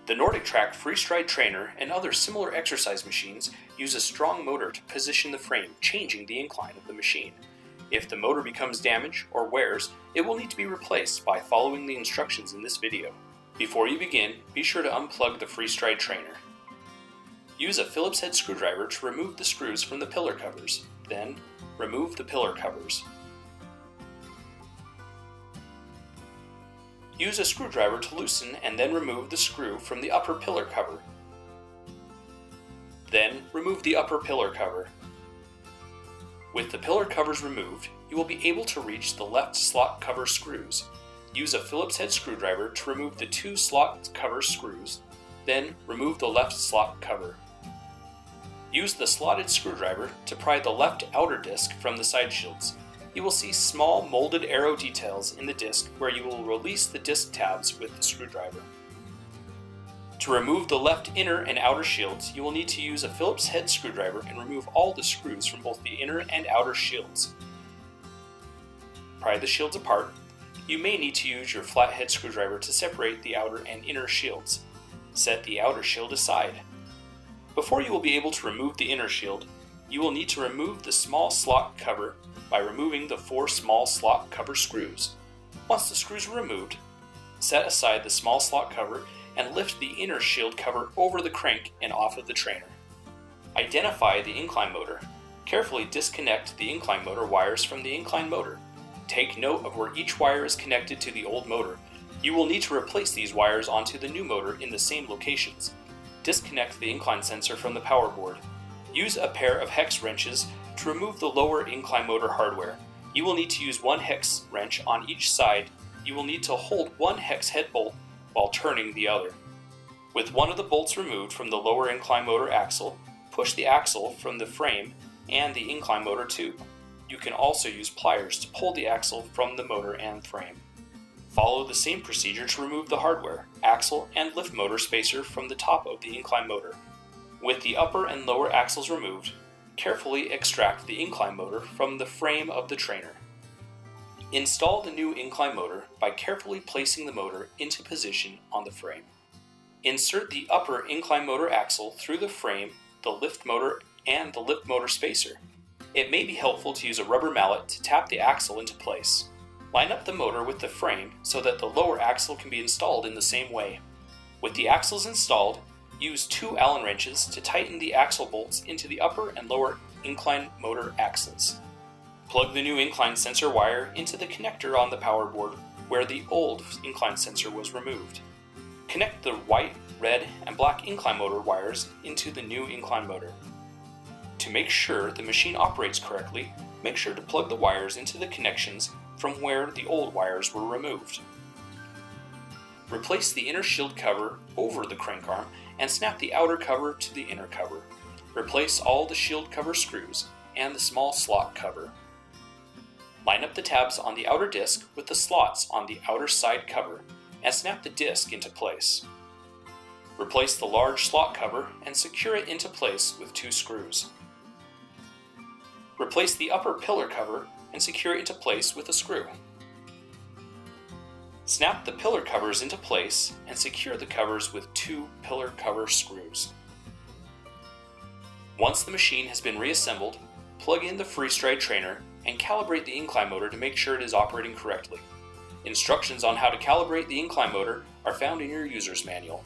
The Nordic Track Freestride trainer and other similar exercise machines use a strong motor to position the frame, changing the incline of the machine. If the motor becomes damaged or wears, it will need to be replaced by following the instructions in this video. Before you begin, be sure to unplug the Freestride trainer. Use a Phillips head screwdriver to remove the screws from the pillar covers. Then, remove the pillar covers. Use a screwdriver to loosen and then remove the screw from the upper pillar cover. Then, remove the upper pillar cover. With the pillar covers removed, you will be able to reach the left slot cover screws. Use a Phillips head screwdriver to remove the two slot cover screws. Then, remove the left slot cover. Use the slotted screwdriver to pry the left outer disc from the side shields. You will see small molded arrow details in the disc where you will release the disc tabs with the screwdriver. To remove the left inner and outer shields, you will need to use a Phillips head screwdriver and remove all the screws from both the inner and outer shields. Pry the shields apart. You may need to use your flathead screwdriver to separate the outer and inner shields. Set the outer shield aside. Before you will be able to remove the inner shield, you will need to remove the small slot cover by removing the 4 small slot cover screws. Once the screws are removed, set aside the small slot cover and lift the inner shield cover over the crank and off of the trainer. Identify the incline motor. Carefully disconnect the incline motor wires from the incline motor. Take note of where each wire is connected to the old motor. You will need to replace these wires onto the new motor in the same locations. Disconnect the incline sensor from the power board. Use a pair of hex wrenches to remove the lower incline motor hardware. You will need to use one hex wrench on each side. You will need to hold one hex head bolt while turning the other. With one of the bolts removed from the lower incline motor axle, push the axle from the frame and the incline motor tube. You can also use pliers to pull the axle from the motor and frame. Follow the same procedure to remove the hardware, axle, and lift motor spacer from the top of the incline motor. With the upper and lower axles removed, carefully extract the incline motor from the frame of the trainer. Install the new incline motor by carefully placing the motor into position on the frame. Insert the upper incline motor axle through the frame, the lift motor, and the lift motor spacer. It may be helpful to use a rubber mallet to tap the axle into place. Line up the motor with the frame so that the lower axle can be installed in the same way. With the axles installed, use 2 Allen wrenches to tighten the axle bolts into the upper and lower incline motor axles. Plug the new incline sensor wire into the connector on the power board where the old incline sensor was removed. Connect the white, red, and black incline motor wires into the new incline motor. To make sure the machine operates correctly, make sure to plug the wires into the connections from where the old wires were removed. Replace the inner shield cover over the crank arm and snap the outer cover to the inner cover. Replace all the shield cover screws and the small slot cover. Line up the tabs on the outer disc with the slots on the outer side cover and snap the disc into place. Replace the large slot cover and secure it into place with 2 screws. Replace the upper pillar cover and secure it into place with a screw. Snap the pillar covers into place and secure the covers with 2 pillar cover screws. Once the machine has been reassembled, plug in the Freestride trainer and calibrate the incline motor to make sure it is operating correctly. Instructions on how to calibrate the incline motor are found in your user's manual.